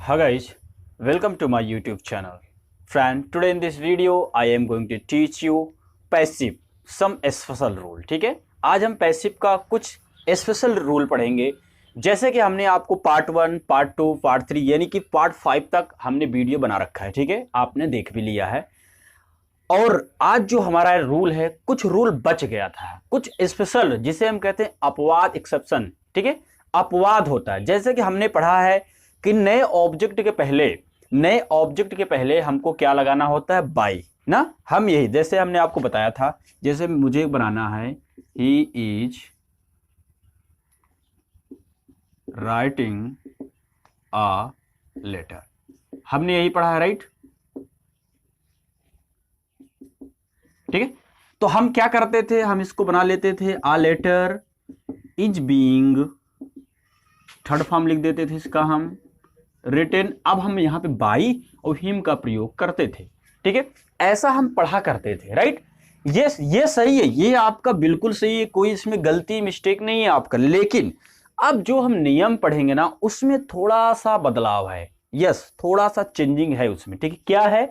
Hi guys, welcome to my YouTube channel. Friend, today in this video I am going to teach you passive some special rule. ठीक है, आज हम passive का कुछ special rule पढ़ेंगे। जैसे कि हमने आपको पार्ट 1, पार्ट 2, पार्ट 3 यानी कि पार्ट 5 तक हमने वीडियो बना रखा है। ठीक है, आपने देख भी लिया है। और आज जो हमारा रूल है, कुछ रूल बच गया था, कुछ स्पेशल जिसे हम कहते हैं अपवाद, एक्सेप्शन। ठीक है, अपवाद होता है। जैसे कि हमने पढ़ा है कि नए ऑब्जेक्ट के पहले हमको क्या लगाना होता है, बाई ना। हम यही, जैसे हमने आपको बताया था, जैसे मुझे बनाना है he is writing a letter, हमने यही पढ़ा है, राइट। ठीक है, तो हम क्या करते थे, हम इसको बना लेते थे a letter is being, third form लिख देते थे इसका हम, रिटन। अब हम यहां पे बाई और हिम का प्रयोग करते थे। ठीक है, ऐसा हम पढ़ा करते थे, राइट। ये सही है, ये आपका बिल्कुल सही है, कोई इसमें गलती मिस्टेक नहीं है आपका। लेकिन अब जो हम नियम पढ़ेंगे ना, उसमें थोड़ा सा बदलाव है। यस, थोड़ा सा चेंजिंग है उसमें। ठीक है, क्या है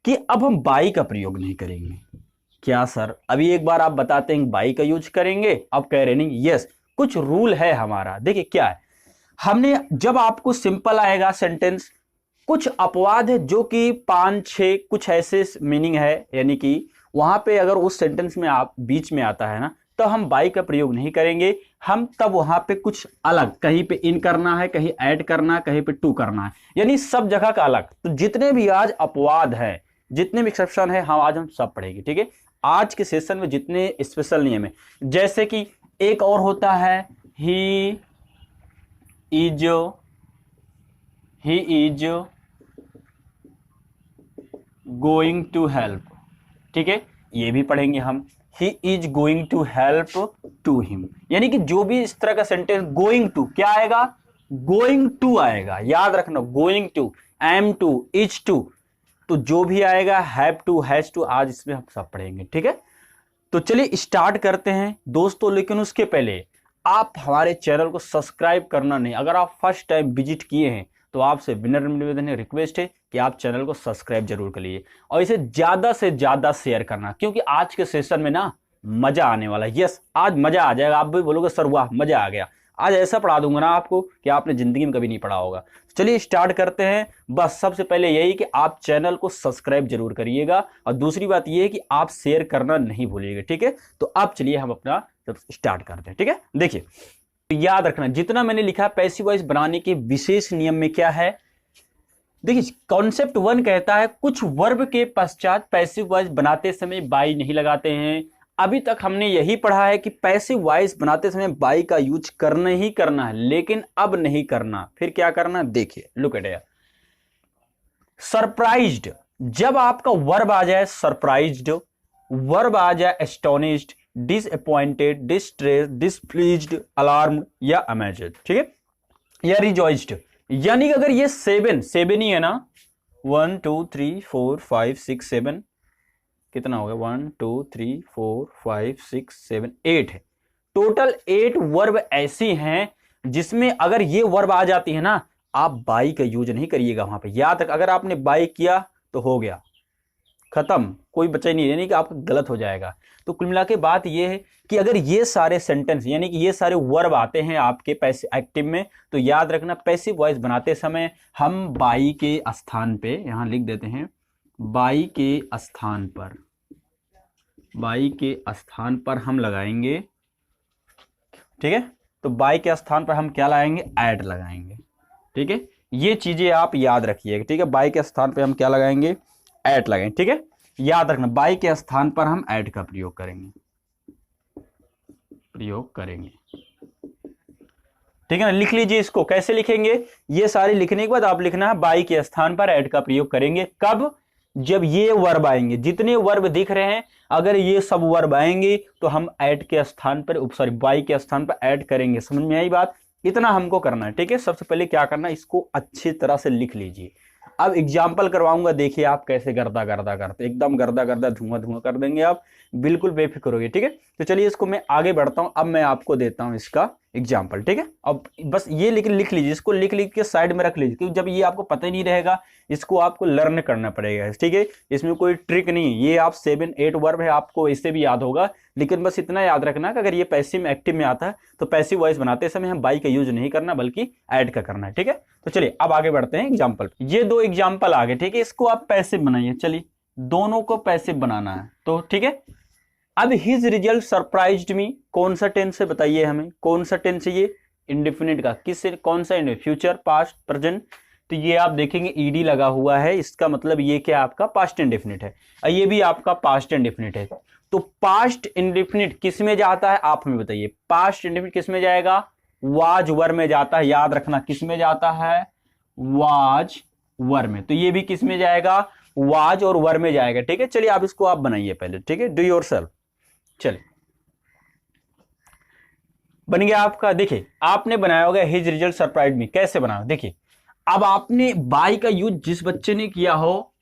कि अब हम बाई का प्रयोग नहीं करेंगे। क्या सर, अभी एक बार आप बताते हैं बाई का यूज करेंगे, अब कह रहे नहीं। यस, कुछ रूल है हमारा। देखिए क्या है, हमने जब आपको सिंपल आएगा सेंटेंस, कुछ अपवाद है जो कि 5-6 कुछ ऐसे मीनिंग है, यानी कि वहां पे अगर उस सेंटेंस में आप बीच में आता है ना, तो हम बाई का प्रयोग नहीं करेंगे। हम तब वहां पे कुछ अलग, कहीं पे इन करना है, कहीं ऐड करना है, कहीं पे टू करना है, यानी सब जगह का अलग। तो जितने भी आज अपवाद है, जितने भी एक्सेप्शन है, हम सब पढ़ेंगे। ठीक है, आज के सेशन में जितने स्पेशल नियम है, जैसे कि एक और होता है he is going to help. ठीक है, ये भी पढ़ेंगे हम, he is going to help to him, यानी कि जो भी इस तरह का सेंटेंस, गोइंग टू क्या आएगा, गोइंग टू आएगा, याद रखना, going to, am to, is to, तो जो भी आएगा हैव टू, हैज टू, आज इसमें हम सब पढ़ेंगे। ठीक है, तो चलिए स्टार्ट करते हैं दोस्तों। लेकिन उसके पहले आप हमारे चैनल को सब्सक्राइब करना नहीं, अगर आप फर्स्ट टाइम विजिट किए हैं तो आपसे विनम्र निवेदन है, रिक्वेस्ट है कि आप चैनल को सब्सक्राइब जरूर करिए और इसे ज्यादा से ज्यादा शेयर करना, क्योंकि आज के सेशन में ना मजा आने वाला है। यस, आज मजा आ जाएगा, आप भी बोलोगे सर वाह मजा आ गया। आज ऐसा पढ़ा दूंगा ना आपको कि आपने जिंदगी में कभी नहीं पढ़ा होगा। चलिए स्टार्ट करते हैं। बस सबसे पहले यही कि आप चैनल को सब्सक्राइब जरूर करिएगा, और दूसरी बात यह है कि आप शेयर करना नहीं भूलिएगा। ठीक है, तो अब चलिए हम अपना स्टार्ट करते हैं। ठीक है, देखिए याद रखना, जितना मैंने लिखा पैसिव वॉइस बनाने के विशेष नियम में क्या है। देखिए कॉन्सेप्ट 1 कहता है कुछ वर्ब के पश्चात पैसिव वॉइस बनाते समय बाई नहीं लगाते हैं। अभी तक हमने यही पढ़ा है कि पैसिव वॉइस बनाते समय बाई का यूज करना ही करना है, लेकिन अब नहीं करना। फिर क्या करना, देखिए लुक एट हियर। सरप्राइज्ड, जब आपका वर्ब आ जाए सरप्राइज्ड, वर्ब आ जाए एस्टोनिश्ड, डिसअपॉइंटेड, डिस्ट्रेस, डिसप्लीज्ड, अलार्म या अमेज्ड, ठीक है, या रिजॉइस्ड, यानी कि अगर ये 7 ही है ना, 1 2 3 4 5 6 7, कितना हो गया, 1 2 3 4 5 6 7 8 है टोटल। 8 वर्ब ऐसी हैं जिसमें अगर ये वर्ब आ जाती है ना, आप बाई का यूज नहीं करिएगा वहां पे। याद रख, अगर आपने बाई किया तो हो गया, खत्म, कोई बचा ही नहीं, यानी कि आपका गलत हो जाएगा। तो कुल मिला के बात यह है कि अगर ये सारे सेंटेंस यानी कि ये सारे वर्ब आते हैं आपके पैसिव एक्टिव में, तो याद रखना पैसिव वॉइस बनाते समय हम बाई के स्थान पे, यहां लिख देते हैं, बाई के स्थान पर हम लगाएंगे। ठीक है, तो बाई के स्थान पर हम क्या लगाएंगे, ऐड लगाएंगे। ठीक है, ये चीजें आप याद रखिएगा। ठीक है, बाई के स्थान पर हम क्या लगाएंगे, ऐड लगाएंगे। ठीक है, याद रखना बाई के स्थान पर हम ऐड का प्रयोग करेंगे। ठीक है ना, लिख लीजिए इसको। कैसे लिखेंगे, ये सारे लिखने के बाद आप लिखना है बाई के स्थान पर ऐड का प्रयोग करेंगे। कब, जब ये वर्ब आएंगे, जितने वर्ब दिख रहे हैं, अगर ये सब वर्ब आएंगे तो हम ऐड के स्थान पर, बाई के स्थान पर ऐड करेंगे। समझ में आई बात, इतना हमको करना है। ठीक है, सबसे पहले क्या करना है, इसको अच्छी तरह से लिख लीजिए। अब एग्जाम्पल करवाऊंगा, देखिए आप कैसे गर्दा गर्दा करते, एकदम गर्दा गर्दा धुआं धुआं कर देंगे आप। बिल्कुल बेफिक्र होगी, ठीक है। तो चलिए इसको मैं आगे बढ़ता हूँ, अब मैं आपको देता हूँ इसका एग्जाम्पल, ठीक है। अब बस ये लिख लीजिए, इसको लिख के साइड में रख लीजिए, क्योंकि जब ये आपको पता ही नहीं रहेगा, इसको आपको लर्न करना पड़ेगा, ठीक है। इसमें कोई ट्रिक नहीं है, ये आप 7-8 वर्ब है, आपको इससे भी याद होगा, लेकिन बस इतना याद रखना कि अगर ये पैसिव एक्टिव में आता है तो पैसिव वॉइस बनाते समय हम बाई का यूज नहीं करना बल्कि ऐड का करना है, ठीक है। तो चलिए अब आगे बढ़ते हैं एग्जाम्पल। ये 2 एग्जाम्पल आ गए, ठीक है, इसको आप पैसिव बनाइए। चलिए दोनों को पैसिव बनाना है, तो ठीक है। अब हिज रिजल्ट सरप्राइज्ड मी, कौन सा टेंस है बताइए हमें, कौन सा टेंस है ये, इंडेफिनिट का, किस कौन सा फ्यूचर, पास्ट, प्रेजेंट। तो ये आप देखेंगे ईडी लगा हुआ है, इसका मतलब ये क्या आपका पास्ट इंडेफिनिट है, और ये भी आपका पास्ट इंडेफिनिट है। तो पास्ट इंडेफिनिट किस में जाता है आप हमें बताइए, पास्ट इंडेफिनिट किस में जाएगा, वाज वर में जाता है, याद रखना किस में जाता है, वाज वर में। तो ये भी किस में जाएगा, वाज और वर में जाएगा, ठीक है। चलिए आप इसको आप बनाइए पहले, ठीक है, डू योरसेल्फ। चलिए बन गया आपका, देखिए आपने बनाया होगा हिज रिजल्ट सरप्राइज मी, कैसे बनाया देखिए। अब आपने बाई का यूज जिस बच्चे ने किया हो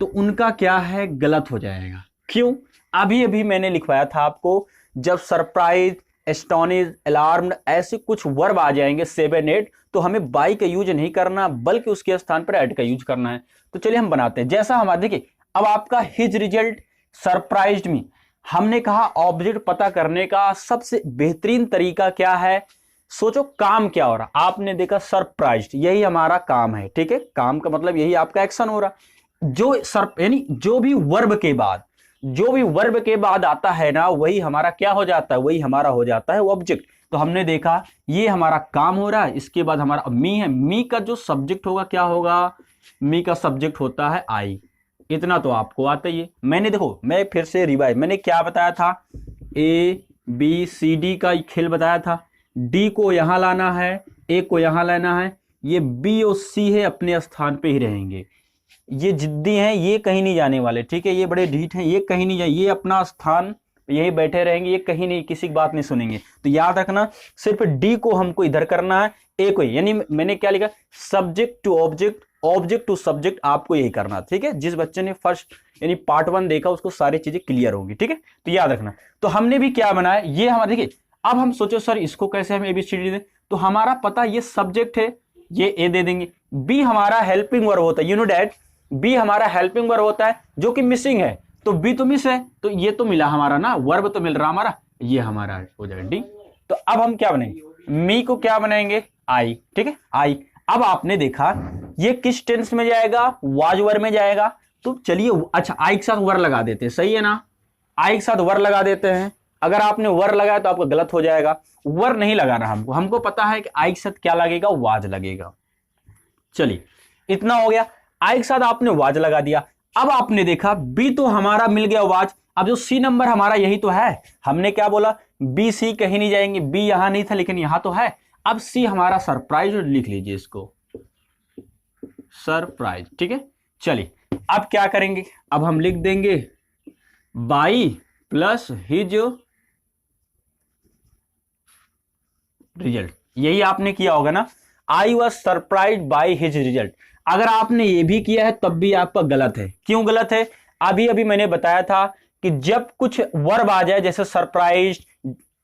तो उनका क्या है, गलत हो जाएगा। क्यों, अभी अभी मैंने लिखवाया था आपको, जब सरप्राइज, एस्टोनिश, अलार्म्ड ऐसे कुछ वर्ब आ जाएंगे 7-8, तो हमें बाई का यूज नहीं करना बल्कि उसके स्थान पर ऐड का यूज करना है। तो चलिए हम बनाते हैं, जैसा हमारा देखिए, अब आपका हिज रिजल्ट सरप्राइज्ड मी, हमने कहा ऑब्जेक्ट पता करने का सबसे बेहतरीन तरीका क्या है, सोचो काम क्या हो रहा, आपने देखा सरप्राइज्ड, यही हमारा काम है, ठीक है। काम का मतलब यही आपका एक्शन हो रहा, जो यानी जो भी वर्ब के बाद आता है ना, वही हमारा क्या हो जाता है, वही हमारा हो जाता है ऑब्जेक्ट। तो हमने देखा ये हमारा काम हो रहा है, इसके बाद हमारा मी है, मी का जो सब्जेक्ट होगा क्या होगा, मी का सब्जेक्ट होता है आई। इतना तो आपको आता ही है। मैंने देखो, मैं फिर से रिवाइज, मैंने क्या बताया था, ए बी सी डी का खेल बताया था, डी को यहां लाना है, ए को यहां लाना है, ये बी और सी है अपने स्थान पे ही रहेंगे, ये जिद्दी हैं, ये कहीं नहीं जाने वाले, ठीक है, ये बड़े ढीठ हैं, ये कहीं नहीं जाए, ये अपना स्थान यही बैठे रहेंगे, ये कहीं नहीं, किसी की बात नहीं सुनेंगे। तो याद रखना सिर्फ डी को हमको इधर करना है, ए को, यानी मैंने क्या लिखा, subject to object, object to subject, आपको यही करना, ठीक है। जिस बच्चे ने फर्स्ट यानी पार्ट 1 देखा उसको सारी चीजें क्लियर होंगी, ठीक है। तो याद रखना, तो हमने भी क्या बनाया, ये हमारा देखिए, अब हम सोचो सर इसको कैसे हम एबीसीडी दें, तो हमारा पता ये सब्जेक्ट है, ये ए दे देंगे, बी हमारा हेल्पिंग वर्ब होता है, यू नो डैट, बी हमारा हेल्पिंग वर्ब होता है जो कि मिसिंग है, तो बी तो मिस है, तो ये तो मिला हमारा ना, वर्ब तो मिल रहा हमारा, ये हमारा हो जाएगा डी। तो अब हम क्या बनाएंगे, मी को क्या बनाएंगे, आई, ठीक है, आई। अब आपने देखा ये किस टेंस में जाएगा, वाज वर में जाएगा। तो चलिए अच्छा आई के साथ वर लगा देते हैं, सही है ना, आई के साथ वर लगा देते हैं। अगर आपने वर लगाया तो आपका गलत हो जाएगा, वर नहीं लगाना हमको पता है कि आई के साथ क्या लगेगा, वाज लगेगा। चलिए इतना हो गया, आई के साथ आपने वाज लगा दिया। अब आपने देखा बी तो हमारा मिल गया वाज, अब जो सी नंबर हमारा यही तो है, हमने क्या बोला, बी सी कहीं नहीं जाएंगे, बी यहां नहीं था लेकिन यहां तो है। अब सी हमारा सरप्राइज, लिख लीजिए इसको सरप्राइज, ठीक है। चलिए अब क्या करेंगे, अब हम लिख देंगे बाई प्लस हिज रिजल्ट, यही आपने किया होगा ना, I was surprise by his result. अगर आपने ये भी किया है तब भी आपका गलत है। क्यों गलत है, अभी अभी मैंने बताया था कि जब कुछ वर्ब आ जाए, जैसे सरप्राइज,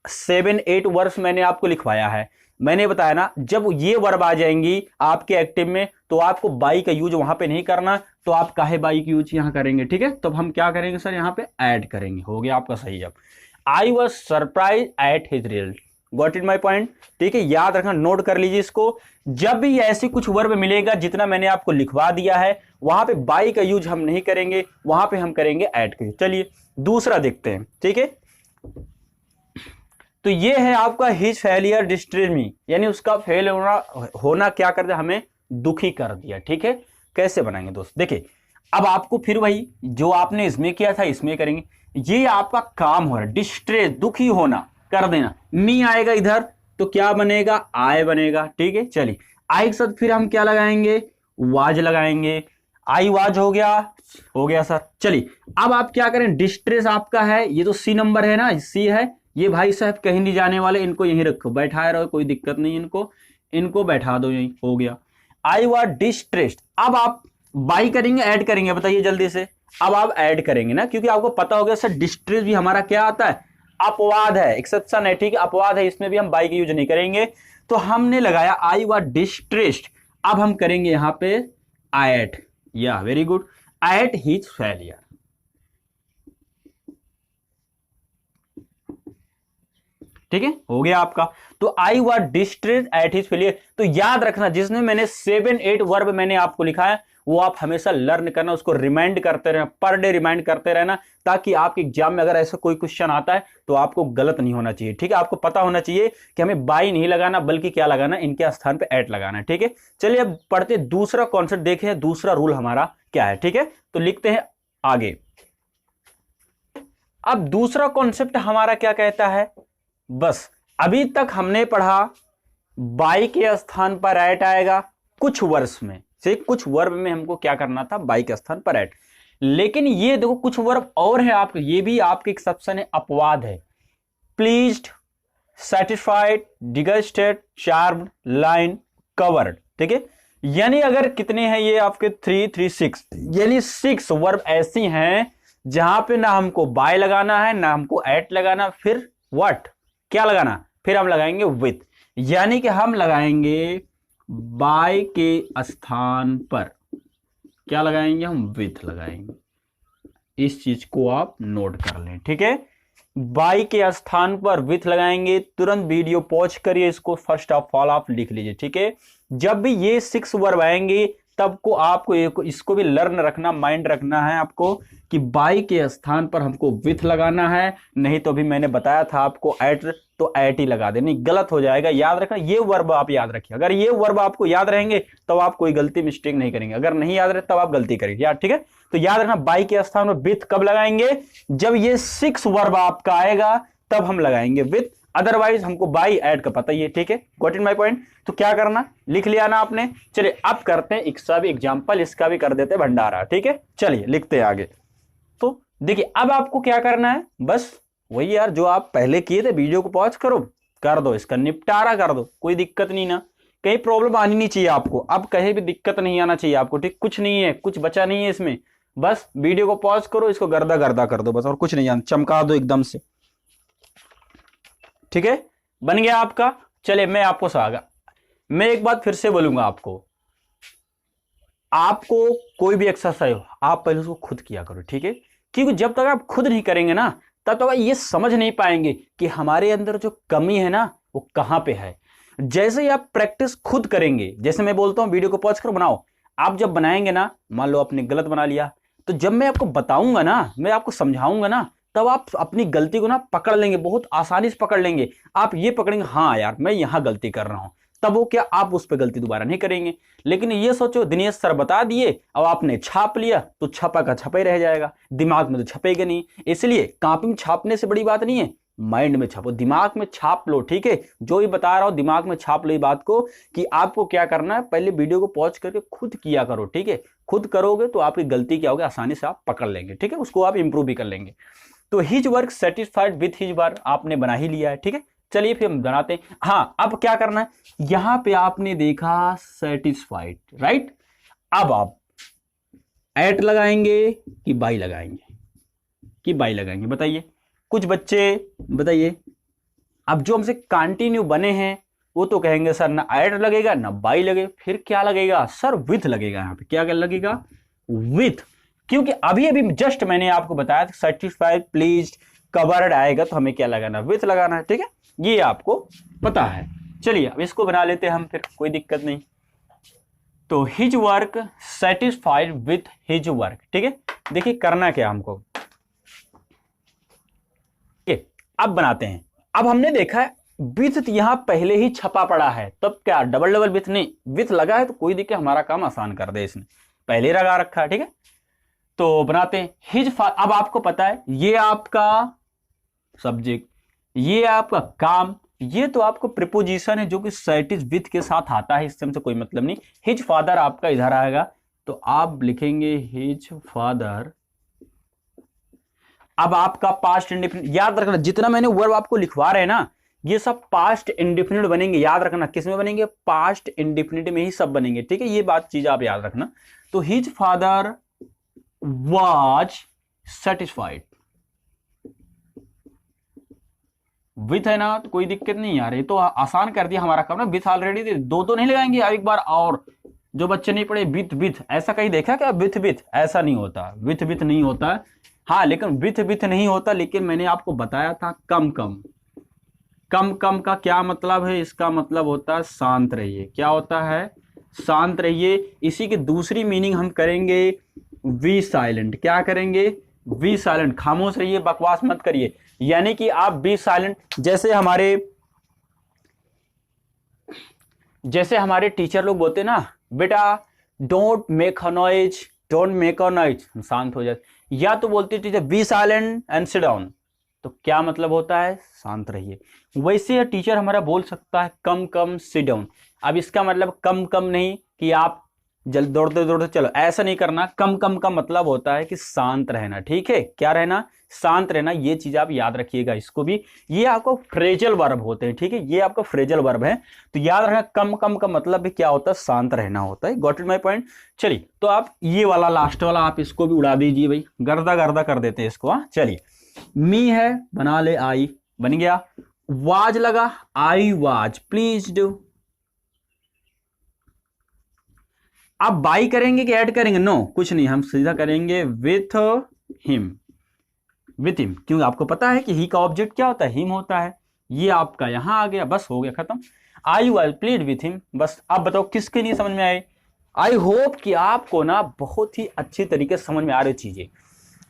7-8 वर्ड्स मैंने आपको लिखवाया है, मैंने बताया ना, जब ये वर्ब आ जाएंगी आपके एक्टिव में तो आपको बाई का यूज वहां पे नहीं करना, तो आप काहे बाई का यूज यहां करेंगे, ठीक है। तो हम क्या करेंगे सर, यहां पे ऐड करेंगे, हो गया आपका सही। अब I was surprise at his result, got it my point, ठीक है। याद रखना, नोट कर लीजिए इसको, जब भी ऐसी कुछ वर्ब मिलेगा जितना मैंने आपको लिखवा दिया है, वहां पे बाई का यूज हम नहीं करेंगे, वहां पे हम करेंगे ऐड का। चलिए दूसरा देखते हैं, ठीक है। तो ये है आपका हिज फेलियर डिस्ट्रेस मी, यानी उसका फेल होना क्या कर दिया, हमें दुखी कर दिया, ठीक है। कैसे बनाएंगे दोस्त, देखिए अब आपको फिर वही जो आपने इसमें किया था इसमें करेंगे। ये आपका काम हो रहा है, डिस्ट्रेस, दुखी होना कर देना, मी आएगा इधर तो क्या बनेगा, आय बनेगा, ठीक है। चलिए आई के साथ फिर हम क्या लगाएंगे, वाज लगाएंगे, आई वाज हो गया सर। चलिए अब आप क्या करें, डिस्ट्रेस आपका है, ये तो सी नंबर है ना, सी है, ये भाई साहब कहीं नहीं जाने वाले, इनको यहीं रखो, बैठाए रहो, कोई दिक्कत नहीं, इनको बैठा दो यहीं, हो गया। I was distressed. अब आप बाई करेंगे ऐड करेंगे, बताइए जल्दी से, अब आप ऐड करेंगे ना, क्योंकि आपको पता होगा सर डिस्ट्रेस भी हमारा क्या आता है, अपवाद है, एक्सेप्शन है, ठीक है, अपवाद है, इसमें भी हम बाई का यूज नहीं करेंगे। तो हमने लगाया आई वाज डिस्ट्रेस्ड, अब हम करेंगे यहां पे एट, या very good, at his failure. ठीक है, हो गया आपका। तो I was distressed at his failure. तो याद रखना, जिसने मैंने 7-8 वर्ब मैंने आपको लिखा है वो आप हमेशा लर्न करना, उसको रिमाइंड करते रहना, पर डे रिमाइंड करते रहना, ताकि आपके एग्जाम में अगर ऐसा कोई क्वेश्चन आता है तो आपको गलत नहीं होना चाहिए। ठीक है, आपको पता होना चाहिए कि हमें बाई नहीं लगाना, बल्कि क्या लगाना, इनके स्थान पे एट लगाना है। ठीक है, चलिए अब पढ़ते दूसरा कॉन्सेप्ट देखें, दूसरा रूल हमारा क्या है। ठीक है, तो लिखते हैं आगे। अब दूसरा कॉन्सेप्ट हमारा क्या कहता है, बस अभी तक हमने पढ़ा बाई के स्थान पर एट आएगा, कुछ वर्ष में से कुछ वर्ब में हमको क्या करना था, बाई के स्थान पर एट। लेकिन ये देखो कुछ वर्ब और है आपके, ये भी आपके एक्सेप्शन है, अपवाद है। Pleased, satisfied, disgusted, charmed, line, covered. ठीक है, यानी अगर कितने हैं ये आपके 3, यानी 6 वर्ब ऐसी हैं जहां पे ना हमको बाय लगाना है ना हमको एट लगाना, फिर व्हाट, क्या लगाना, फिर हम लगाएंगे विथ, यानी कि हम लगाएंगे बाय के स्थान पर क्या लगाएंगे, हम विथ लगाएंगे। इस चीज को आप नोट कर लें। ठीक है, बाय के स्थान पर विथ लगाएंगे। तुरंत वीडियो पॉज करिए, इसको फर्स्ट ऑफ ऑल आप लिख लीजिए। ठीक है, जब भी ये 6 वर्ब आएंगे तब को आपको इसको भी लर्न रखना, माइंड रखना है आपको कि बाई के स्थान पर हमको विथ लगाना है, नहीं तो भी मैंने बताया था आपको एट, तो एट ही लगा देनी, गलत हो जाएगा। याद रखना, ये वर्ब आप याद रखिए, अगर ये वर्ब आपको याद रहेंगे तब आप कोई गलती मिस्टेक नहीं करेंगे, अगर नहीं याद रहे तब आप गलती करेंगे यार। ठीक है, तो याद रखना बाई के स्थान पर विथ कब लगाएंगे, जब ये 6 वर्ब आपका आएगा तब हम लगाएंगे विथ, अदरवाइज हमको बाई ऐड का पता ही है। ठीक है, गॉट इन माय पॉइंट। तो क्या करना, लिख लिया ना आपने। चलिए अब करते हैं इसका भी एग्जांपल, इसका भी कर देते हैं भंडारा। ठीक है, चलिए लिखते हैं आगे। तो देखिए अब आपको क्या करना है, बस वही यार जो आप पहले किए थे, वीडियो को पॉज करो, कर दो, इसका निपटारा कर दो, कोई दिक्कत नहीं ना, कहीं प्रॉब्लम आनी नहीं चाहिए आपको, अब कहीं भी दिक्कत नहीं आना चाहिए आपको। ठीक, कुछ नहीं है, कुछ बचा नहीं है इसमें, बस वीडियो को पॉज करो, इसको गर्दा गर्दा कर दो बस, और कुछ नहीं, चमका दो एकदम से। ठीक है, बन गया आपका। चलिए मैं आपको सागा, मैं एक बात फिर से बोलूंगा आपको कोई भी एक्सरसाइज हो आप पहले उसको खुद किया करो। ठीक है, क्योंकि जब तक आप खुद नहीं करेंगे ना तब तक ये समझ नहीं पाएंगे कि हमारे अंदर जो कमी है ना वो कहां पे है। जैसे ही आप प्रैक्टिस खुद करेंगे, जैसे मैं बोलता हूं वीडियो को पॉज कर बनाओ, आप जब बनाएंगे ना, मान लो आपने गलत बना लिया, तो जब मैं आपको बताऊंगा ना, मैं आपको समझाऊंगा ना, तब आप अपनी गलती को ना पकड़ लेंगे, बहुत आसानी से पकड़ लेंगे। आप ये पकड़ेंगे, हाँ यार मैं यहां गलती कर रहा हूं, तब वो क्या, आप उस पर गलती दोबारा नहीं करेंगे। लेकिन ये सोचो दिनेश सर बता दिए अब आपने छाप लिया तो छपा का छपा ही रह जाएगा, दिमाग में तो छपेगा नहीं। इसलिए कॉपी में छापने से बड़ी बात नहीं है, माइंड में छापो, दिमाग में छाप लो। ठीक है, जो ही बता रहा हूं दिमाग में छाप लो बात को, कि आपको क्या करना है, पहले वीडियो को पॉज करके खुद किया करो। ठीक है, खुद करोगे तो आपकी गलती क्या होगी, आसानी से आप पकड़ लेंगे। ठीक है, उसको आप इंप्रूव भी कर लेंगे। तो his work satisfied with his work आपने बना ही लिया है। ठीक है, चलिए फिर हम बनाते हैं। हाँ, अब क्या करना है, यहां पे आपने देखा सेटिस्फाइड, राइट। अब आप एट लगाएंगे कि बाई लगाएंगे, बताइए कुछ बच्चे बताइए। अब जो हमसे कंटिन्यू बने हैं वो तो कहेंगे सर ना एट लगेगा ना बाई लगेगा, फिर क्या लगेगा सर, विथ लगेगा। यहां पे क्या लगेगा, विथ, क्योंकि अभी जस्ट मैंने आपको बताया था सेटिस्फाइड, प्लीज्ड, कवर्ड आएगा तो हमें क्या लगाना, विथ लगाना है। ठीक है, ये आपको पता है। चलिए अब इसको बना लेते हैं हम, फिर कोई दिक्कत नहीं। तो his work satisfied with his work. ठीक है, देखिए करना क्या हमको, अब बनाते हैं। अब हमने देखा है विथ यहां पहले ही छपा पड़ा है, तब क्या डबल डबल विथ नहीं, विथ लगा है तो कोई दिक्कत, हमारा काम आसान कर दे, इसने पहले लगा रखा है। ठीक है, तो बनाते हैं हिज। अब आपको पता है ये आपका सब्जेक्ट, ये आपका काम, ये तो आपको प्रीपोजिशन है जो कि सेटिस विथ के साथ आता है, इससे हमसे कोई मतलब नहीं। हिज फादर आपका इधर आएगा तो आप लिखेंगे हिज फादर। अब आपका पास्ट इंडेफिनिट, याद रखना जितना मैंने वर्ब आपको लिखवा रहे हैं ना ये सब पास्ट इंडेफिनिट बनेंगे। याद रखना किस में बनेंगे, पास्ट इंडेफिनिट में ही सब बनेंगे। ठीक है, ये बात चीज आप याद रखना। तो his father was satisfied with है ना, तो कोई दिक्कत नहीं आ रही, तो आसान कर दिया हमारा काम ना। विथ ऑलरेडी दो तो नहीं लगाएंगे अब एक बार, और जो बच्चे नहीं पढ़े विथ विथ ऐसा कहीं देखा क्या? विथ विथ ऐसा नहीं होता, विथ विथ नहीं होता। हाँ लेकिन विथ विथ नहीं होता, लेकिन मैंने आपको बताया था कम कम। कम कम का क्या मतलब है? इसका मतलब होता है शांत रहिए। क्या होता है? शांत रहिए। इसी की दूसरी मीनिंग हम करेंगे वी साइलेंट। क्या करेंगे? वी साइलेंट, खामोश रहिए, बकवास मत करिए। यानी कि आप बी साइलेंट, जैसे हमारे टीचर लोग बोलते ना, बेटा don't make a noise, don't make a noise, हम शांत हो जाते। या तो बोलते teacher be silent and sit down, तो क्या मतलब होता है? शांत रहिए। वैसे टीचर हमारा बोल सकता है कम कम सिट डाउन। अब इसका मतलब कम कम नहीं कि आप जल्द दौड़ते दौड़ते चलो, ऐसा नहीं करना। कम कम का मतलब होता है कि शांत रहना। ठीक है, क्या रहना? शांत रहना। ये चीज आप याद रखिएगा इसको भी। ये आपको फ्रेजल वर्ब होते हैं। ठीक है, ये आपका फ्रेजल वर्ब है, तो याद रखना कम कम का मतलब भी क्या होता है? शांत रहना होता है। Got it my point? चलिए, तो आप ये वाला लास्ट वाला आप इसको भी उड़ा दीजिए भाई, गर्दा गर्दा कर देते हैं इसको। हाँ चलिए, मी है, बना ले आई, बन गया। वाज लगा, आई वाज प्लीज डू। आप बाई करेंगे कि ऐड करेंगे? नो, कुछ नहीं, हम सीधा करेंगे विथ हिम। विथ हिम, क्योंकि आपको पता है कि ही का ऑब्जेक्ट क्या होता है? हिम होता है। ये आपका यहां आ गया, बस हो गया खत्म। I was plead with him. बस आप बताओ किसके नहीं समझ में आए? आई होप कि आपको ना बहुत ही अच्छी तरीके से समझ में आ रही चीजें।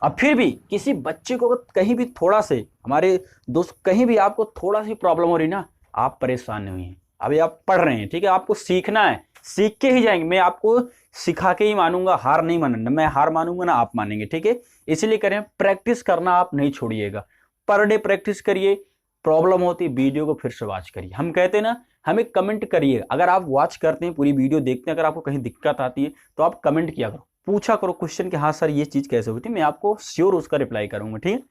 अब फिर भी किसी बच्चे को कहीं भी थोड़ा से, हमारे दोस्त कहीं भी आपको थोड़ा सी प्रॉब्लम हो रही ना, आप परेशान नहीं हुई। अभी आप पढ़ रहे हैं, ठीक है, आपको सीखना है, सीख के ही जाएंगे। मैं आपको सिखा के ही मानूंगा, हार नहीं मानूंगा। मैं हार मानूंगा ना आप मानेंगे। ठीक है, इसलिए करें, प्रैक्टिस करना आप नहीं छोड़िएगा। पर डे प्रैक्टिस करिए। प्रॉब्लम होती है, वीडियो को फिर से वॉच करिए। हम कहते हैं ना, हमें कमेंट करिए। अगर आप वॉच करते हैं, पूरी वीडियो देखते हैं, अगर आपको कहीं दिक्कत आती है तो आप कमेंट किया करो, पूछा करो क्वेश्चन कि हाँ सर ये चीज कैसे होती है, मैं आपको श्योर उसका रिप्लाई करूंगा। ठीक है,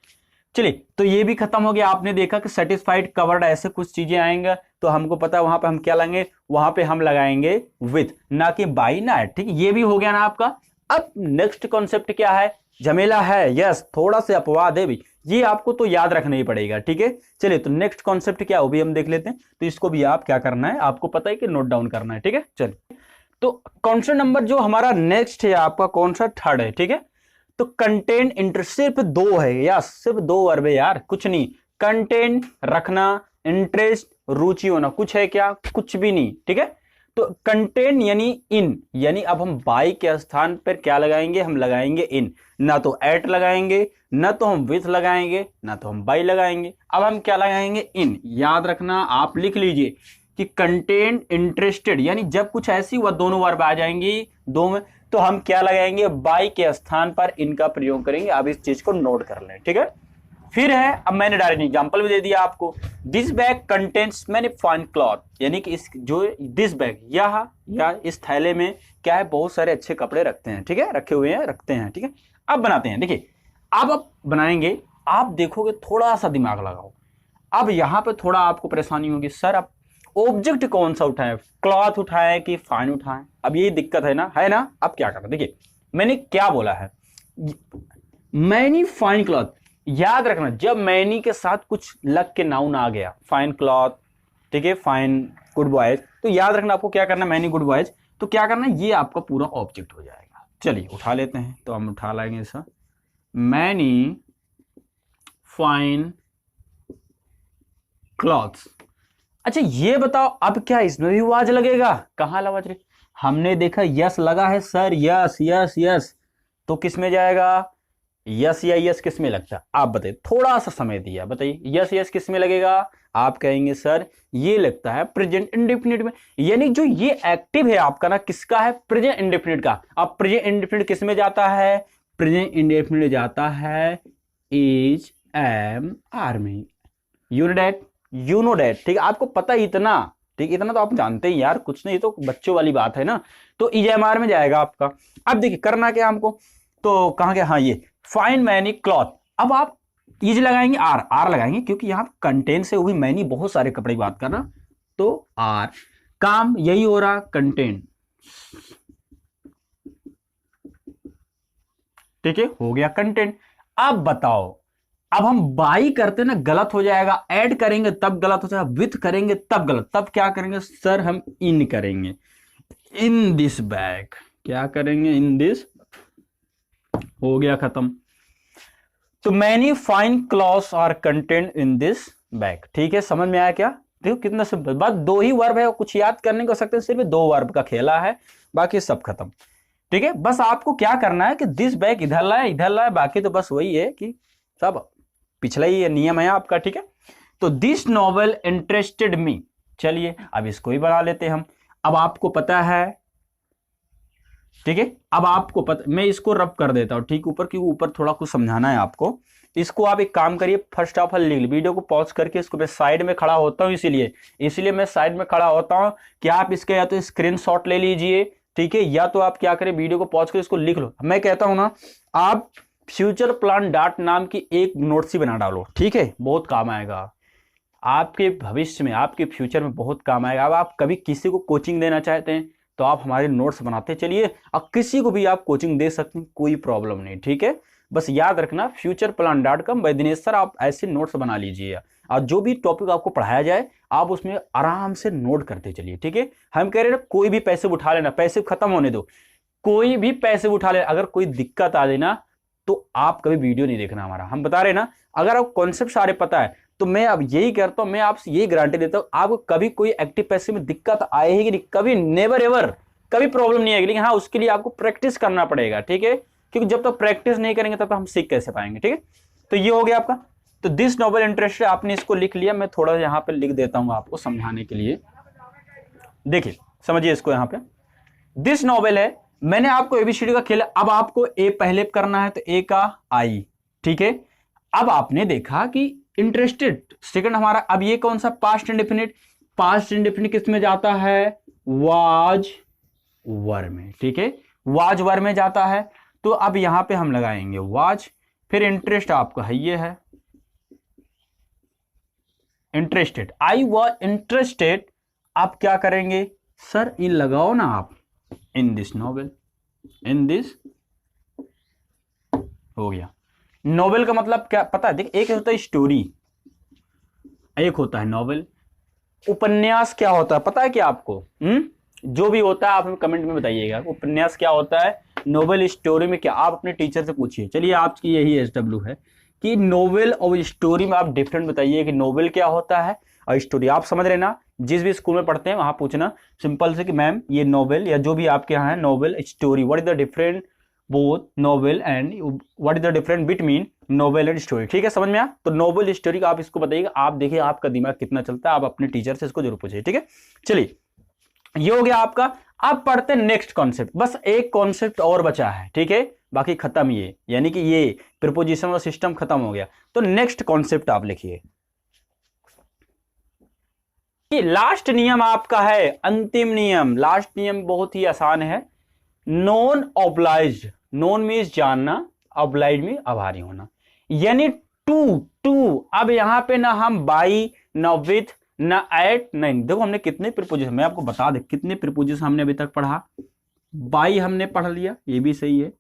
चलिए, तो ये भी खत्म हो गया। आपने देखा कि सेटिस्फाइड, कवर्ड, ऐसे कुछ चीजें आएंगे, तो हमको पता है वहां पे हम क्या लाएंगे, वहां पे हम लगाएंगे विथ, ना कि बाई ना एट। ठीक है, ये भी हो गया ना आपका। अब नेक्स्ट कॉन्सेप्ट क्या है? झमेला है, यस, थोड़ा सा अपवाद है भी, ये आपको तो याद रखना ही पड़ेगा। ठीक है, चलिए, तो नेक्स्ट कॉन्सेप्ट क्या वो भी हम देख लेते हैं। तो इसको भी आप क्या करना है, आपको पता है कि नोट डाउन करना है। ठीक है, चलिए, तो कॉन्सेप्ट नंबर जो हमारा नेक्स्ट है आपका, कौन सा? थर्ड है। ठीक है, तो कंटेंट इंटरेस्ट, सिर्फ दो है यार, सिर्फ दो वर्ब है यार, कुछ नहीं। कंटेंट रखना, इंटरेस्ट रुचि होना, कुछ है क्या? कुछ भी नहीं। ठीक है, तो कंटेंट यानी इन, यानी अब हम बाई के स्थान पर क्या लगाएंगे? हम लगाएंगे इन। ना तो एट लगाएंगे, ना तो हम विथ लगाएंगे, ना तो हम बाई लगाएंगे। अब हम क्या लगाएंगे? इन। याद रखना, आप लिख लीजिए कि कंटेंट इंटरेस्टेड, यानी जब कुछ ऐसी हुआ दोनों वर्ब आ जाएंगी दो में, तो हम क्या लगाएंगे? बाई के स्थान पर इनका प्रयोग करेंगे। अब इस चीज को नोट कर लें। ठीक है, फिर है, अब मैंने डायरेक्ट एग्जांपल भी दे दिया आपको। This bag contents many fine cloth, यानी कि इस जो दिस बैग, या इस थैले में क्या है? बहुत सारे अच्छे कपड़े रखते हैं। ठीक है, रखे हुए हैं, रखते हैं। ठीक है, अब बनाते हैं। देखिए, अब आप बनाएंगे, आप देखोगे, थोड़ा सा दिमाग लगाओ। अब यहां पे थोड़ा आपको परेशानी होगी, सर अब ऑब्जेक्ट कौन सा उठाएं? क्लॉथ उठाएं कि फाइन उठाएं? अब ये दिक्कत है ना, है ना? अब क्या करना, देखिए मैंने क्या बोला है, मैनी फाइन क्लॉथ। याद रखना, जब मैनी के साथ कुछ लग के नाउन आ गया, फाइन क्लॉथ, ठीक है, फाइन गुड बॉयज, तो याद रखना आपको क्या करना, मैनी गुड बॉयज, तो क्या करना, ये आपका पूरा ऑब्जेक्ट हो जाएगा। चलिए उठा लेते हैं, तो हम उठा लाएंगे ऐसा, मैनी फाइन क्लॉथ्स। अच्छा ये बताओ, अब क्या इसमें भी आवाज लगेगा? कहां आवाज रही? हमने देखा यस लगा है सर, यस यस यस, तो किस में जाएगा? यस या यस किस में लगता है? आप बताइए, थोड़ा सा समय दिया, बताइए यस यस किस में लगेगा? आप कहेंगे सर ये लगता है प्रेजेंट इंडेफिनिट में, यानी जो ये एक्टिव है आपका ना, किसका है? प्रेजेंट इंडेफिनिट का। अब प्रेजेंट इंडेफिनिट किस में जाता है? प्रेजेंट इंडेफिनिट जाता है इज, एम, आर में। You know that, you know that, ठीक है, आपको पता है इतना, ठीक, इतना तो आप जानते ही यार, कुछ नहीं, तो बच्चों वाली बात है ना। तो ईएमआर में जाएगा आपका। अब देखिए करना क्या हमको, तो कहां गया, हाँ ये फाइन मैनी क्लॉथ। अब आप इज लगाएंगे, आर, आर लगाएंगे, क्योंकि यहां कंटेंट से हुई मैनी बहुत सारे कपड़े की बात करना, तो आर, काम यही हो रहा, कंटेंट। ठीक है, हो गया कंटेंट। अब बताओ, अब हम बाई करते ना गलत हो जाएगा, ऐड करेंगे तब गलत हो जाएगा, विथ करेंगे तब गलत, तब क्या करेंगे सर, हम इन करेंगे, इन दिस बैग, क्या करेंगे, इन दिस, हो गया खत्म। तो many fine clothes are content in this bag, ठीक है, समझ में आया क्या? देखो कितना सिंपल, बस दो ही वर्ब है, कुछ याद करने को सकते हैं, सिर्फ दो वर्ब का खेला है, बाकी सब खत्म। ठीक है, बस आपको क्या करना है कि दिस बैग इधर लाए इधर लाए, बाकी तो बस वही है कि सब पिछला ही नियम है आपका। ठीक है, तो दिस नॉवेल इंटरेस्टेड मी, चलिए अब इसको ही बना लेते हैं हम। अब आपको पता है, ठीक है, अब आपको पता, मैं इसको रब कर देता हूं ठीक ऊपर, क्योंकि ऊपर थोड़ा कुछ समझाना है आपको। इसको आप एक काम करिए, फर्स्ट ऑफ ऑल लिख लीजिए, वीडियो को पॉज करके इसको, मैं साइड में खड़ा होता हूं, इसीलिए मैं साइड में खड़ा होता हूं कि आप इसके या तो स्क्रीनशॉट ले लीजिए, ठीक है, या तो आप क्या करें, वीडियो को पॉज कर इसको लिख लो। मैं कहता हूं ना, आप फ्यूचर प्लान डॉट नाम की एक नोट्स ही बना डालो, ठीक है, बहुत काम आएगा आपके भविष्य में, आपके फ्यूचर में बहुत काम आएगा। अब आप कभी किसी को कोचिंग देना चाहते हैं तो आप हमारे नोट्स बनाते चलिए, और किसी को भी आप कोचिंग दे सकते हैं, कोई प्रॉब्लम नहीं। ठीक है, बस याद रखना futurePlan.com बाय दिनेश सर, आप ऐसे नोट्स बना लीजिए, और जो भी टॉपिक आपको पढ़ाया जाए आप उसमें आराम से नोट करते चलिए। ठीक है, हम कह रहे हैं ना, कोई भी पैसे उठा लेना, पैसे खत्म होने दो, कोई भी पैसे उठा लेना, अगर कोई दिक्कत आ जाए ना तो आप कभी वीडियो नहीं देखना हमारा, हम बता रहे ना, अगर आप कॉन्सेप्ट सारे पता है तो मैं अब यही करता हूं, मैं आपसे यही गारंटी देता हूं, आपको कभी कोई एक्टिव पैसे में दिक्कत आएगी नहीं, कभी, नेवर एवर, कभी प्रॉब्लम नहीं आएगी। लेकिन हाँ, उसके लिए आपको प्रैक्टिस करना पड़ेगा, ठीक है, क्योंकि जब तक प्रैक्टिस नहीं करेंगे तब तक हम सीख कैसे पाएंगे। ठीक है, तो ये हो गया आपका। तो दिस नॉवेल इंटरेस्टेड, आपने इसको लिख लिया, मैं थोड़ा यहां पे लिख देता हूं आपको समझाने के लिए, देखिए समझिए इसको। यहां पे दिस नॉवेल है, मैंने आपको एबीसीडी का खेल, अब आपको ए पहले करना है तो ए का आई, ठीक है। अब आपने देखा कि इंटरेस्टेड सेकंड हमारा, अब ये कौन सा, पास्ट इंडेफिनिट, पास्ट इंडेफिनिट किस में जाता है, वाज वर में, ठीक है, वाज वर में जाता है। तो अब यहां पे हम लगाएंगे वाज, फिर इंटरेस्ट आपका है, ये है इंटरेस्टेड, आई वाज इंटरेस्टेड। आप क्या करेंगे सर, इन लगाओ ना आप, in this novel, in this, हो गया। नॉवेल का मतलब क्या पता है, देख, एक होता है स्टोरी, एक होता है नॉवेल। उपन्यास क्या होता है पता है क्या आपको? जो भी होता है आप हमें कमेंट में बताइएगा, उपन्यास क्या होता है, नोवेल स्टोरी में क्या, आप अपने टीचर से पूछिए। चलिए, आपकी यही SW है कि नोवेल और स्टोरी में आप डिफरेंट बताइए कि नोवेल क्या होता है और स्टोरी। आप समझ रहे ना, जिस भी स्कूल में पढ़ते हैं वहां पूछना सिंपल से कि मैम ये नोवेल, या जो भी आपके यहाँ है novel story, what is the different both novel and what is the different between novel and story. ठीक है, समझ में आया? तो नोवेल स्टोरी का आप इसको बताइएगा, आप देखिए आपका दिमाग कितना चलता है, आप अपने टीचर से इसको जरूर पूछिए। ठीक है, चलिए ये हो गया आपका। अब पढ़ते हैं नेक्स्ट कॉन्सेप्ट, बस एक कॉन्सेप्ट और बचा है, ठीक है, बाकी खत्म, ये यानी कि ये प्रीपोजिशन वाला सिस्टम खत्म हो गया। तो नेक्स्ट कॉन्सेप्ट आप लिखिए, लास्ट नियम आपका है, अंतिम नियम, लास्ट नियम बहुत ही आसान है, नॉन ऑब्लाइज्ड, नॉन मीन्स जानना, ऑब्लाइज में आभारी होना, यानी टू, टू। अब यहां पे ना हम बाई, ना विथ, ना एट, नहीं, देखो हमने कितने प्रीपोजिशन, मैं आपको बता दे कितने प्रीपोजिशन हमने अभी तक पढ़ा। बाई हमने पढ़ लिया, ये भी सही है,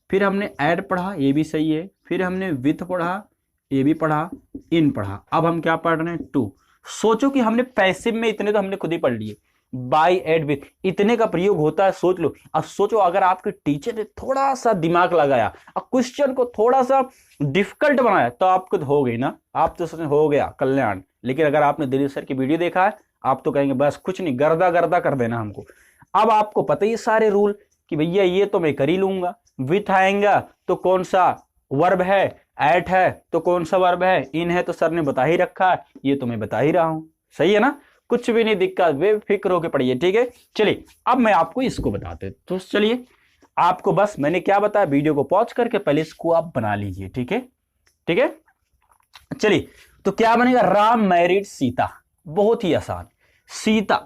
फिर हमने ऐड पढ़ा, ये भी सही है, फिर हमने विथ पढ़ा, ये भी पढ़ा, इन पढ़ा, अब हम क्या पढ़ रहे हैं, टू। सोचो कि हमने पैसिव में इतने तो हमने खुद ही पढ़ लिए, बाई, एड, विथ, इतने का प्रयोग होता है, सोच लो। अब सोचो अगर आपके टीचर ने थोड़ा सा दिमाग लगाया और क्वेश्चन को थोड़ा सा डिफिकल्ट बनाया तो आपको तो हो गई ना, आप तो सोचें हो गया कल्याण। लेकिन अगर आपने दिनेश सर की वीडियो देखा है, आप तो कहेंगे बस कुछ नहीं, गर्दा गर्दा कर देना हमको। अब आपको पता ही सारे रूल कि भैया ये तो मैं कर ही लूंगा, विथ आएगा तो कौन सा वर्ब है, एट है तो कौन सा वर्ब है, इन है तो सर ने बता ही रखा है, ये तो मैं बता ही रहा हूं, सही है ना, कुछ भी नहीं दिक्कत, बेफिक्र होकर पढ़िए। ठीक है, चलिए अब मैं आपको इसको बताते, तो चलिए आपको बस मैंने क्या बताया, वीडियो को पॉज करके पहले इसको आप बना लीजिए। ठीक है, ठीक है, चलिए तो क्या बनेगा, राम मैरिड सीता, बहुत ही आसान, सीता,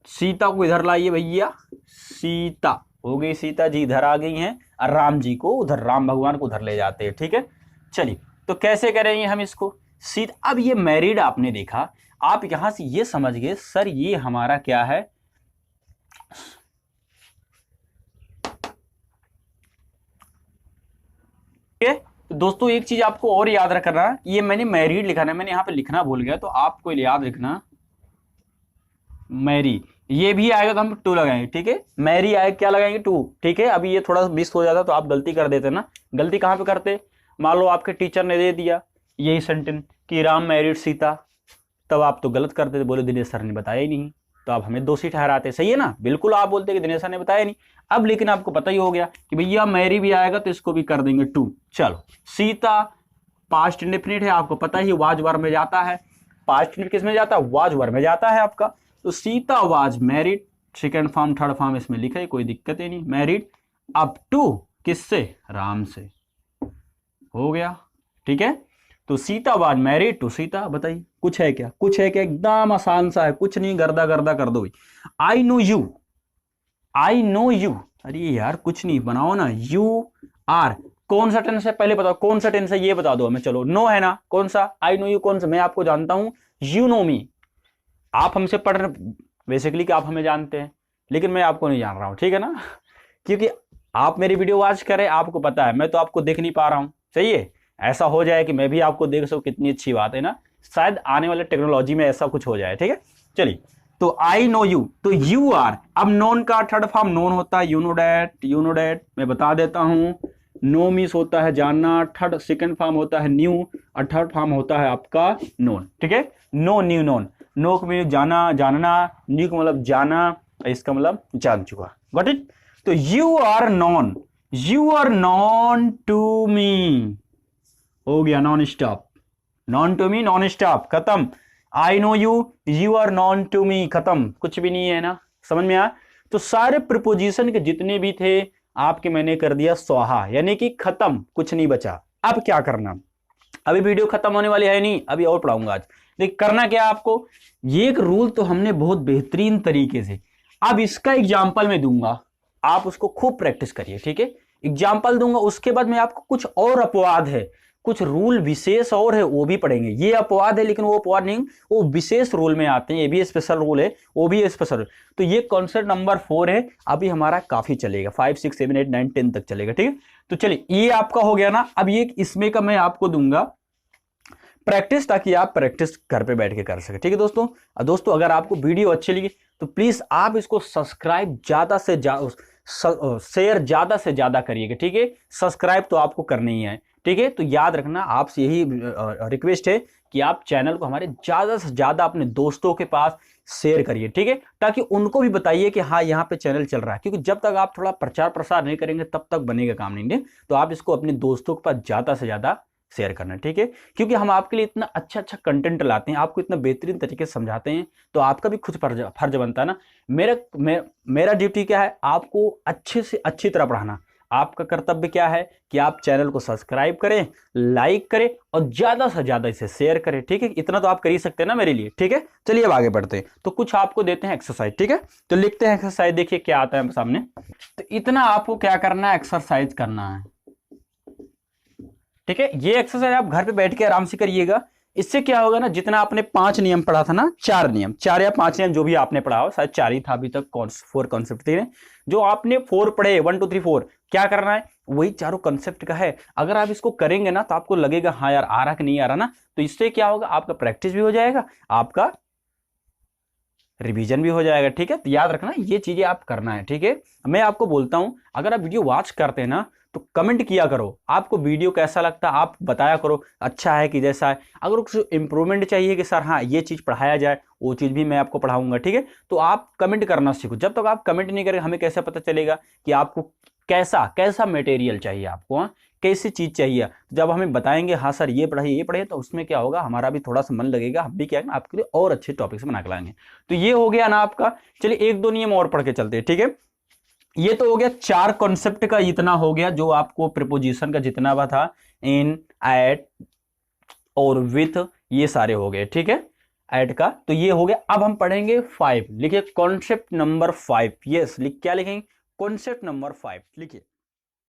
सीता को इधर लाइए भैया, सीता हो गई, सीता जी इधर आ गई हैं, और राम जी को उधर, राम भगवान को उधर ले जाते हैं। ठीक है, चलिए तो कैसे करेंगे हम इसको, सीता। अब ये मैरिड आपने देखा, आप यहां से ये समझ गए सर ये हमारा क्या है, दोस्तों एक चीज आपको और याद रखना, ये मैंने मैरिड लिखा है, मैंने यहाँ पे लिखना भूल गया, तो आपको याद रखना मैरी, ये भी आएगा तो हम टू लगाएंगे, ठीक है। मैरी आएगा क्या लगाएंगे, टू, ठीक है। अभी ये थोड़ा मिस हो जाता तो आप गलती कर देते ना। गलती कहाँ पे करते, मान लो आपके टीचर ने दे दिया यही सेंटेंस कि राम मैरिड सीता, तब आप तो गलत करते थे, बोले दिनेश सर ने बताया ही नहीं, तो आप हमें दोषी ठहराते, सही है ना। बिल्कुल आप बोलते कि दिनेश सर ने बताया नहीं। अब लेकिन आपको पता ही हो गया कि भैया मैरी भी आएगा तो इसको भी कर देंगे टू। चलो, सीता पास्ट इंडेफिनिट है, आपको पता ही वाज वर में जाता है। पास्ट इंडेफिनिट किस में जाता है, वाज वर में जाता है आपका। तो Sita was married, second form third form इसमें लिखा है, कोई दिक्कत ही नहीं। मैरिड अप टू किससे, राम से, हो गया, ठीक है। तो Sita was married to Sita. बताइए कुछ है क्या, कुछ है क्या, एकदम आसान सा है, कुछ नहीं, गर्दा गर्दा कर दो। आई know you, I know you, अरे यार कुछ नहीं, बनाओ ना। यू आर, कौन सा टेंस है पहले बताओ, कौन सा टेंस है ये बता दो हमें। चलो, नो है ना, कौन सा, आई नो यू कौन सा, मैं आपको जानता हूं, यू नो मी। आप हमसे पढ़ रहे बेसिकली कि आप हमें जानते हैं, लेकिन मैं आपको नहीं जान रहा हूं, ठीक है ना, क्योंकि आप मेरी वीडियो वॉच करें, आपको पता है, मैं तो आपको देख नहीं पा रहा हूं, सही है। ऐसा हो जाए कि मैं भी आपको देख सकूं, कितनी अच्छी बात है ना, शायद आने वाले टेक्नोलॉजी में ऐसा कुछ हो जाए, ठीक है। चलिए, तो आई नो यू, तो यू आर, अब नोन का थर्ड फॉर्म नोन होता है, you know that, you know that, मैं बता देता हूं। नो मीन्स होता है जानना, थर्ड सेकंड फॉर्म होता है न्यू, और थर्ड फॉर्म होता है आपका नोन, ठीक है। नो न्यू नोन, नो को मतलब जाना, जानना, न्यू को मतलब जाना, इसका मतलब जान चुका, गॉट इट। तो you are known, you are known to me, हो गया nonstop, known to me nonstop, खत्म। I know you, you are known to me, खत्म, कुछ भी नहीं है ना, समझ में आया। तो सारे प्रीपोजिशन के जितने भी थे आपके मैंने कर दिया स्वाहा, यानी कि खत्म, कुछ नहीं बचा। अब क्या करना, अभी वीडियो खत्म होने वाली है नहीं, अभी और पढ़ाऊंगा आज। देख करना क्या आपको, ये एक रूल तो हमने बहुत बेहतरीन तरीके से, अब इसका एग्जाम्पल मैं दूंगा, आप उसको खूब प्रैक्टिस करिए, ठीक है। एग्जाम्पल दूंगा, उसके बाद मैं आपको कुछ और अपवाद है, कुछ रूल विशेष और है, वो भी पढ़ेंगे। ये अपवाद है लेकिन वो अपवाद नहीं, वो विशेष रूल में आते हैं, ये भी स्पेशल रूल है, वो भी स्पेशल। तो ये कॉन्सेप्ट नंबर 4 है, अभी हमारा काफी चलेगा, 5 6 7 8 9 10 तक चलेगा, ठीक है। तो चलिए, ये आपका हो गया ना। अब ये इसमें का मैं आपको दूंगा प्रैक्टिस, ताकि आप प्रैक्टिस घर पे बैठ के कर सके, ठीक है दोस्तों। दोस्तों अगर आपको वीडियो अच्छी लगी तो प्लीज आप इसको सब्सक्राइब ज्यादा से ज्यादा, शेयर ज्यादा से ज्यादा करिएगा, ठीक है। सब्सक्राइब तो आपको करना ही है, ठीक है। तो याद रखना, आपसे यही रिक्वेस्ट है कि आप चैनल को हमारे ज्यादा से ज्यादा अपने दोस्तों के पास शेयर करिए, ठीक है, ताकि उनको भी बताइए कि हाँ यहाँ पे चैनल चल रहा है। क्योंकि जब तक आप थोड़ा प्रचार प्रसार नहीं करेंगे तब तक बनेगा काम नहीं। तो आप इसको अपने दोस्तों के पास ज्यादा से ज्यादा शेयर करना, ठीक है। क्योंकि हम आपके लिए इतना अच्छा अच्छा कंटेंट लाते हैं, आपको इतना बेहतरीन तरीके से समझाते हैं, तो आपका भी खुद फर्ज बनता है ना। मेरा ड्यूटी क्या है, आपको अच्छे से अच्छी तरह पढ़ाना। आपका कर्तव्य क्या है कि आप चैनल को सब्सक्राइब करें, लाइक करें और ज्यादा से ज्यादा इसे शेयर करें, ठीक है। इतना तो आप कर ही सकते हैं ना मेरे लिए, ठीक है। चलिए अब आगे बढ़ते हैं, तो कुछ आपको देते हैं एक्सरसाइज, ठीक है। तो लिखते हैं एक्सरसाइज, देखिए क्या आता है सामने। तो इतना आपको क्या करना है, एक्सरसाइज करना है, ठीक है। ये एक्सरसाइज आप घर पे बैठ के आराम से करिएगा। इससे क्या होगा ना, जितना आपने 5 नियम पढ़ा था ना, 4 नियम, 4 या 5 नियम जो भी आपने पढ़ा हो, शायद 4 ही था अभी तक, 4 कॉन्सेप्ट थे जो आपने 4 पढ़े, 1 2 3 4, क्या करना है, वही चारों कॉन्सेप्ट का है। अगर आप इसको करेंगे ना तो आपको लगेगा हाँ यार आ रहा कि नहीं आ रहा ना, तो इससे क्या होगा, आपका प्रैक्टिस भी हो जाएगा, आपका रिवीजन भी हो जाएगा, ठीक है। तो याद रखना ये चीजें आप करना है, ठीक है। मैं आपको बोलता हूं, अगर आप वीडियो वॉच करते हैं ना तो कमेंट किया करो, आपको वीडियो कैसा लगता है, आप बताया करो, अच्छा है कि जैसा है। अगर कुछ इंप्रूवमेंट चाहिए कि सर हाँ ये चीज पढ़ाया जाए, वो चीज भी मैं आपको पढ़ाऊंगा, ठीक है। तो आप कमेंट करना सीखो। जब तक आप कमेंट नहीं करेंगे हमें कैसे पता चलेगा कि आपको कैसा कैसा मटेरियल चाहिए, आपको हाँ कैसी चीज चाहिए। जब हमें बताएंगे हाँ सर ये पढ़े, तो उसमें क्या होगा, हमारा भी थोड़ा सा मन लगेगा, हम भी क्या है आपके लिए और अच्छे टॉपिक्स बना के लाएंगे। तो ये हो गया ना आपका। चलिए 1 2 नियम और पढ़ के चलते हैं, ठीक है। ये तो हो गया 4 कॉन्सेप्ट का, इतना हो गया जो आपको प्रीपोजिशन का जितना हुआ था, इन, एट और विथ, ये सारे हो गए, ठीक है, एट का। तो ये हो गया। अब हम पढ़ेंगे 5, लिखिए कॉन्सेप्ट नंबर 5। यस, क्या लिखेंगे, कॉन्सेप्ट नंबर 5 लिखिए।